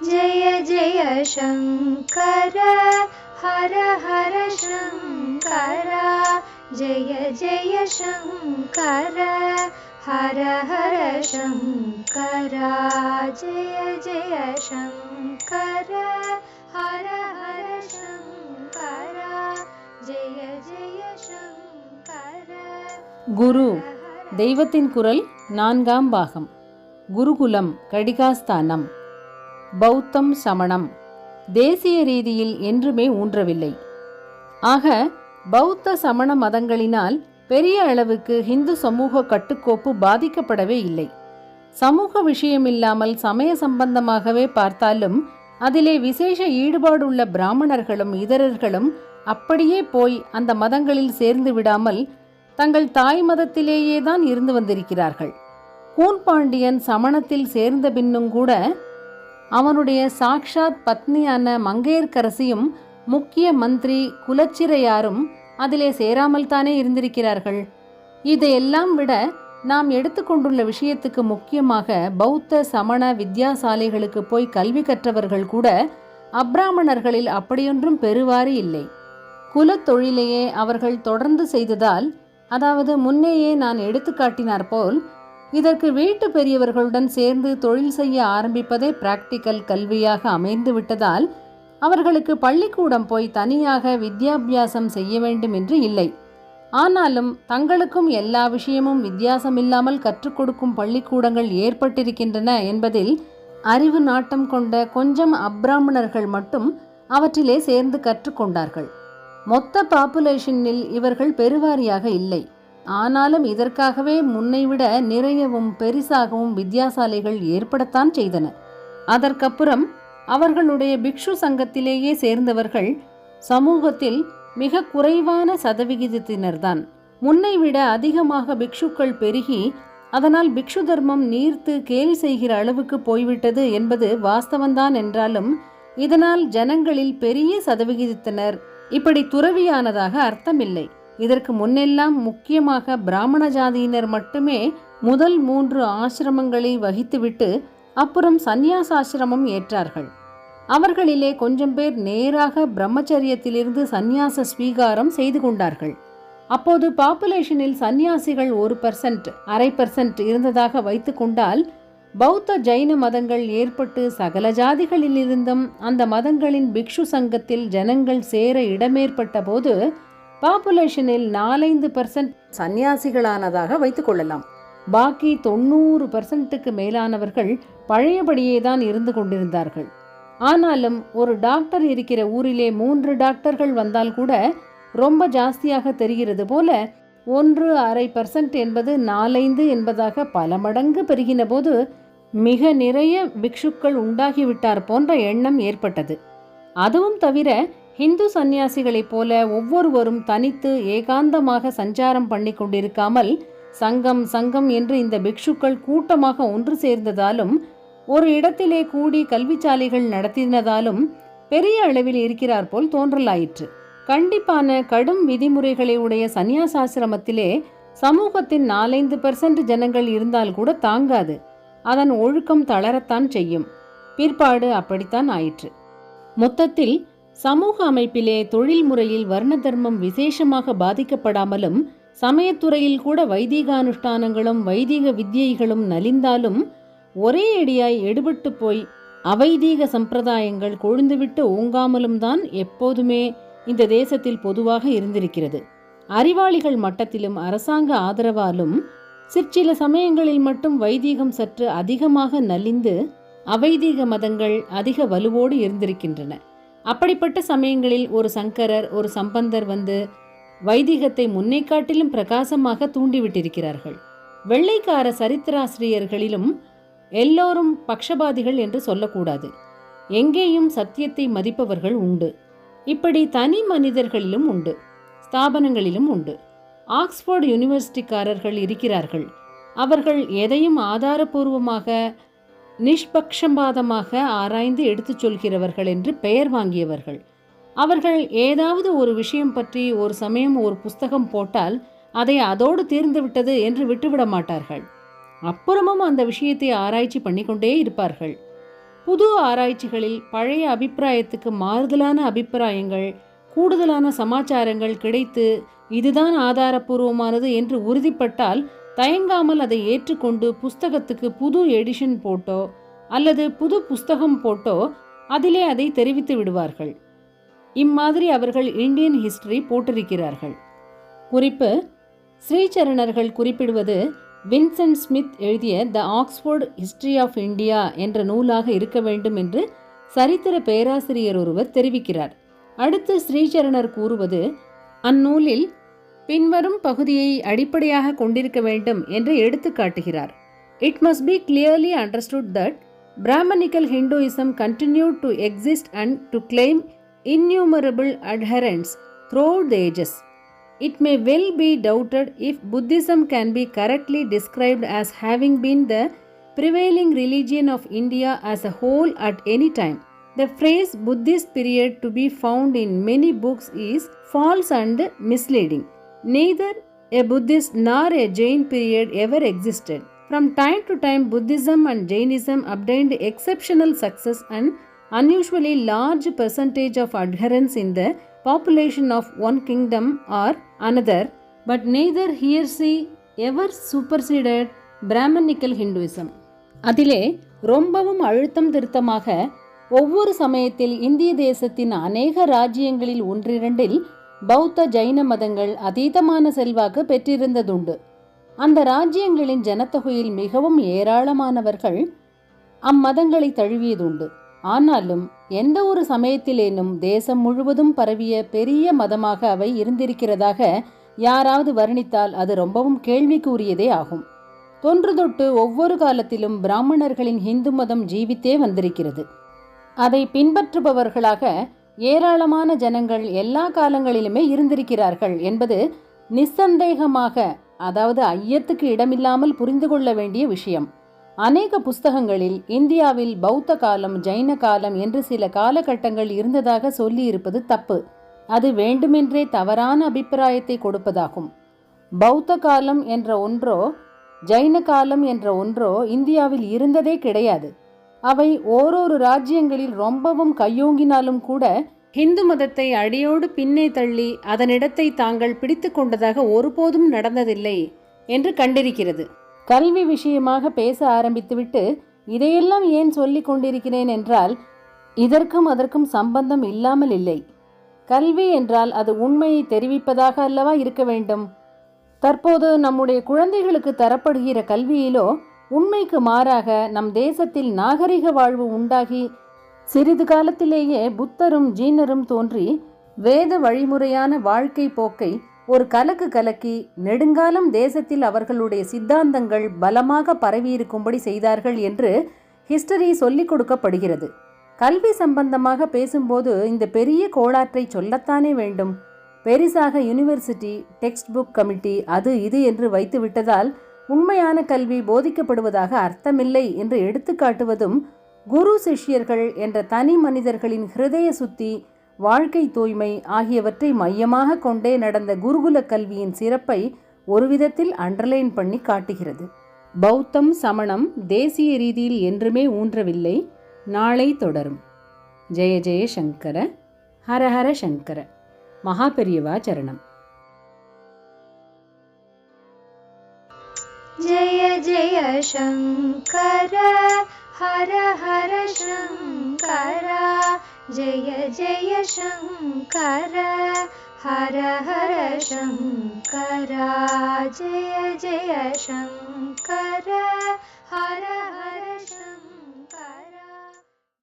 जय जय शङ्कर हर हर शङ्कर जय जय शङ्कर हर हर शङ्कर जय जय शङ्कर हर हर शङ्कर जय जय शङ्कर. குரு தெய்வத்தின் குரல் 4ஆம் பாகம். குருகுலம் கடிகாஸ்தானம். பௌத்தம் சமணம் தேசிய ரீதியில் என்றுமே ஊன்றவில்லை. ஆக பௌத்த சமண மதங்களினால் பெரிய அளவுக்கு ஹிந்து சமூக கட்டுக்கோப்பு பாதிக்கப்படவே இல்லை. சமூக விஷயமில்லாமல் சமய சம்பந்தமாகவே பார்த்தாலும் அதிலே விசேஷ ஈடுபாடுள்ள பிராமணர்களும் இதரர்களும் அப்படியே போய் அந்த மதங்களில் சேர்ந்து விடாமல் தங்கள் தாய் மதத்திலேயே தான் இருந்து வந்திருக்கிறார்கள். கூன்பாண்டியன் சமணத்தில் சேர்ந்த பின்னும் கூட அவனுடைய சாக்ஷாத் பத்னியான மங்கையர்க்கரசியும் முக்கிய மந்திரி குலச்சிறையாரும் அதிலே சேராமல் தானே இருந்திருக்கிறார்கள். இதையெல்லாம் விட நாம் எடுத்துக்கொண்டுள்ள விஷயத்துக்கு முக்கியமாக பௌத்த சமண வித்யாசாலைகளுக்கு போய் கல்வி கற்றவர்கள் கூட அப்ராமணர்களில் அப்படியொன்றும் பெருவாரி இல்லை. குலத்தொழிலையே அவர்கள் தொடர்ந்து செய்ததால், அதாவது முன்னேயே நான் எடுத்துக்காட்டினார் போல், இதற்கு வீட்டு பெரியவர்களுடன் சேர்ந்து தொழில் செய்ய ஆரம்பிப்பதே பிராக்டிக்கல் கல்வியாக அமைந்து விட்டதால் அவர்களுக்கு பள்ளிக்கூடம் போய் தனியாக வித்யாபியாசம் செய்ய வேண்டும் என்று இல்லை. ஆனாலும் தங்களுக்கும் எல்லா விஷயமும் வித்தியாசமில்லாமல் கற்றுக் கொடுக்கும் பள்ளிக்கூடங்கள் ஏற்பட்டிருக்கின்றன என்பதில் அறிவு நாட்டம் கொண்ட கொஞ்சம் அப்ராமணர்கள் மட்டும் அவற்றிலே சேர்ந்து கற்றுக்கொண்டார்கள். மொத்த பாப்புலேஷனில் இவர்கள் பெருவாரியாக இல்லை. ஆனாலும் இதற்காகவே முன்னைவிட நிறையவும் பெரிசாகவும் வித்யாசாலைகள் ஏற்படத்தான் செய்தன. அதற்கப்புறம் அவர்களுடைய பிக்ஷு சங்கத்திலேயே சேர்ந்தவர்கள் சமூகத்தில் மிக குறைவான சதவிகிதத்தினர்தான். முன்னைவிட அதிகமாக பிக்ஷுக்கள் பெருகி அதனால் பிக்ஷு தர்மம் நீர்த்து கேலி செய்கிற அளவுக்கு போய்விட்டது என்பது வாஸ்தவந்தான் என்றாலும் இதனால் ஜனங்களில் பெரிய சதவிகிதத்தினர் இப்படி துறவியானதாக அர்த்தமில்லை. இதற்கு முன்னெல்லாம் முக்கியமாக பிராமண ஜாதியினர் மட்டுமே முதல் 3 ஆசிரமங்களை வகித்துவிட்டு அப்புறம் சந்நியாசாசிரமம் ஏற்றார்கள். அவர்களிலே கொஞ்சம் பேர் நேராக பிரம்மச்சரியத்திலிருந்து சந்நியாச ஸ்வீகாரம் செய்து கொண்டார்கள். அப்போது பாப்புலேஷனில் சந்நியாசிகள் 1%, 0.5% இருந்ததாக வைத்து கொண்டால், பௌத்த ஜைன மதங்கள் ஏற்பட்டு சகல ஜாதிகளிலிருந்தும் அந்த மதங்களின் பிக்ஷு சங்கத்தில் ஜனங்கள் சேர இடமேற்பட்ட போது பாப்புலேஷனில் 4-5% சந்நியாசிகளானதாக வைத்து கொள்ளலாம். பாக்கி 90%க்கு மேலானவர்கள் பழையபடியே தான் இருந்து கொண்டிருந்தார்கள். ஆனாலும் ஒரு டாக்டர் இருக்கிற ஊரிலே 3 டாக்டர்கள் வந்தால் கூட ரொம்ப ஜாஸ்தியாக தெரிகிறது போல 1-1/2% என்பது 4-5 என்பதாக பல மடங்கு பெருகின போது மிக நிறைய பிக்ஷுக்கள் உண்டாகிவிட்டார் போன்ற எண்ணம் ஏற்பட்டது. அதுவும் தவிர ஹிந்து சந்நியாசிகளைப் போல ஒவ்வொருவரும் தனித்து ஏகாந்தமாக சஞ்சாரம் பண்ணி கொண்டிருக்காமல் சங்கம் சங்கம் என்று இந்த பிக்ஷுக்கள் கூட்டமாக ஒன்று சேர்ந்ததாலும் ஒரு இடத்திலே கூடி கல்விச்சாலைகள் நடத்தினதாலும் பெரிய அளவில் இருக்கிறார் போல் தோன்றலாயிற்று. கண்டிப்பான கடும் விதிமுறைகளை உடைய சந்நியாசாசிரமத்திலே சமூகத்தின் 4-5% ஜனங்கள் இருந்தால் கூட தாங்காது. அதன் ஒழுக்கம் தளரத்தான் செய்யும். பிற்பாடு அப்படித்தான் ஆயிற்று. மொத்தத்தில் சமூக அமைப்பிலே தொழில் முறையில் வர்ண தர்மம் விசேஷமாக பாதிக்கப்படாமலும் சமயத்துறையில் கூட வைதீகானுஷ்டானங்களும் வைதீக வித்யைகளும் நலிந்தாலும் ஒரே அடியாய் எடுபட்டு போய் அவைதீக சம்பிரதாயங்கள் கொழுந்துவிட்டு ஓங்காமலும் தான் எப்போதுமே இந்த தேசத்தில் பொதுவாக இருந்திருக்கிறது. அறிவாளிகள் மட்டத்திலும் அரசாங்க ஆதரவாலும் சிற்சில சமயங்களில் மட்டும் வைதீகம் சற்று அதிகமாக நலிந்து அவைதீக மதங்கள் அதிக வலுவோடு இருந்திருக்கின்றன. அப்படிப்பட்ட சமயங்களில் ஒரு சங்கரர் ஒரு சம்பந்தர் வந்து வைதிகத்தை முன்னை காட்டிலும் பிரகாசமாக தூண்டிவிட்டிருக்கிறார்கள். வெள்ளைக்கார சரித்திராசிரியர்களிலும் எல்லோரும் பக்ஷபாதிகள் என்று சொல்லக்கூடாது. எங்கேயும் சத்தியத்தை மதிப்பவர்கள் உண்டு. இப்படி தனி மனிதர்களிலும் உண்டு, ஸ்தாபனங்களிலும் உண்டு. ஆக்ஸ்போர்ட் யூனிவர்சிட்டிக்காரர்கள் இருக்கிறார்கள். அவர்கள் எதையும் ஆதாரபூர்வமாக நிஷ்பக்ஷபாதமாக ஆராய்ந்து எடுத்துச் சொல்கிறவர்கள் என்று பெயர் வாங்கியவர்கள். அவர்கள் ஏதாவது ஒரு விஷயம் பற்றி ஒரு சமயம் ஒரு புஸ்தகம் போட்டால் அதை அதோடு தீர்ந்து விட்டது என்று விட்டுவிட மாட்டார்கள். அப்புறமும் அந்த விஷயத்தை ஆராய்ச்சி பண்ணிக்கொண்டே இருப்பார்கள். புது ஆராய்ச்சிகளில் பழைய அபிப்பிராயத்துக்கு மாறுதலான அபிப்பிராயங்கள், கூடுதலான சமாச்சாரங்கள் கிடைத்து இதுதான் ஆதாரபூர்வமானது என்று உறுதிப்பட்டால் தயங்காமல் அதை ஏற்றுக்கொண்டு புஸ்தகத்துக்கு புது எடிஷன் போட்டோ அல்லது புது புஸ்தகம் போட்டோ அதிலே அதை தெரிவித்து விடுவார்கள். இம்மாதிரி அவர்கள் இந்தியன் ஹிஸ்டரி போட்டிருக்கிறார்கள். குறிப்பு: ஸ்ரீசரணர்கள் குறிப்பிடுவது வின்சென்ட் ஸ்மித் எழுதிய த ஆக்ஸ்போர்ட் ஹிஸ்டரி ஆஃப் இந்தியா என்ற நூலாக இருக்க வேண்டும் என்று சரித்திர பேராசிரியர் ஒருவர் தெரிவிக்கிறார். அடுத்து ஸ்ரீசரணர் கூறுவது அந்நூலில் பின்வரும் பகுதியை அடிப்படையாக கொண்டிருக்க வேண்டும் என்று எடுத்து காட்டுகிறார். It must be clearly understood that Brahmanical Hinduism continued to exist and to claim innumerable adherents throughout the ages. It may well be doubted if Buddhism can be correctly described as having been the prevailing religion of India as a whole at any time. The phrase Buddhist period to be found in many books is false and misleading. Neither a Buddhist nor a Jain period ever existed. From time to time, Buddhism and Jainism obtained exceptional success and unusually large percentage of adherents in the population of one kingdom or another, but neither heresy ever superseded Brahmanical Hinduism. அதிலே ரொம்பவும் அழுத்தம் திருத்தமாக ஒவ்வொரு சமயத்தில் இந்திய தேசத்தின் அநேக ராஜ்யங்களில் ஒன்றிரண்டில் பௌத்த ஜைன மதங்கள் அதீதமான செல்வாக்கு பெற்றிருந்ததுண்டு. அந்த ராஜ்யங்களின் ஜனத்தொகையில் மிகவும் ஏராளமானவர்கள் அம்மதங்களை தழுவியதுண்டு. ஆனாலும் எந்த ஒரு சமயத்திலேனும் தேசம் முழுவதும் பரவிய பெரிய மதமாக அவை இருந்திருக்கிறதாக யாராவது வர்ணித்தால் அது ரொம்பவும் கேள்விக்குரியதே ஆகும். தொன்று தொட்டு ஒவ்வொரு காலத்திலும் பிராமணர்களின் இந்து மதம் ஜீவித்தே வந்திருக்கிறது. அதை பின்பற்றுபவர்களாக ஏராளமான ஜனங்கள் எல்லா காலங்களிலுமே இருந்திருக்கிறார்கள் என்பது நிசந்தேகமாக, அதாவது ஐயத்துக்கு இடமில்லாமல் புரிந்து கொள்ள வேண்டிய விஷயம். அநேக புஸ்தகங்களில் இந்தியாவில் பௌத்த காலம், ஜைன காலம் என்று சில காலகட்டங்கள் இருந்ததாக சொல்லி இருப்பது தப்பு. அது வேண்டுமென்றே தவறான அபிப்பிராயத்தை கொடுப்பதாகும். பௌத்த காலம் என்ற ஒன்றோ ஜைன காலம் என்ற ஒன்றோ இந்தியாவில் இருந்ததே கிடையாது. அவை ஓரொரு ராஜ்யங்களில் ரொம்பவும் கையோங்கினாலும் கூட ஹிந்து மதத்தை அடியோடு பின்னே தள்ளி அதனிடத்தை தாங்கள் பிடித்து கொண்டதாக ஒருபோதும் நடந்ததில்லை என்று கண்டிருக்கிறது. கல்வி விஷயமாக பேச ஆரம்பித்துவிட்டு இதையெல்லாம் ஏன் சொல்லிக் கொண்டிருக்கிறேன் என்றால், இதற்கும் அதற்கும் சம்பந்தம் இல்லாமல் இல்லை. கல்வி என்றால் அது உண்மையை தெரிவிப்பதாக அல்லவா இருக்க வேண்டும். தற்போது நம்முடைய குழந்தைகளுக்கு தரப்படுகிற கல்வியிலோ உண்மைக்கு மாறாக நம் தேசத்தில் நாகரிக வாழ்வு உண்டாகி சிறிது காலத்திலேயே புத்தரும் ஜீனரும் தோன்றி வேத வழிமுறையான வாழ்க்கை போக்கை ஒரு கலக்கு கலக்கி நெடுங்காலம் தேசத்தில் அவர்களுடைய சித்தாந்தங்கள் பலமாக பரவியிருக்கும்படி செய்தார்கள் என்று ஹிஸ்டரி சொல்லிக் கொடுக்கப்படுகிறது. கல்வி சம்பந்தமாக பேசும்போது இந்த பெரிய கோளாற்றை சொல்லத்தானே வேண்டும். பெரிசாக யூனிவர்சிட்டி, டெக்ஸ்ட் புக் கமிட்டி, அது இது என்று வைத்து விட்டதால் உண்மையான கல்வி போதிக்கப்படுவதாக அர்த்தமில்லை என்று எடுத்து காட்டுவதும் குரு சிஷ்யர்கள் என்ற தனி மனிதர்களின் ஹிருதய சுத்தி, வாழ்க்கை தூய்மை ஆகியவற்றை மையமாக கொண்டே நடந்த குருகுல கல்வியின் சிறப்பை ஒரு விதத்தில் அண்டர்லைன் பண்ணி காட்டுகிறது. பௌத்தம், சமணம் தேசிய ரீதியில் என்றுமே ஊன்றவில்லை. நாளை தொடரும். ஜெய ஜெய சங்கர, ஹரஹர சங்கர. மகாபெரியவா சரணம். जय जय शंकर हर हर शंकर जय जय शंकर हर हर शंकर जय जय शंकर हर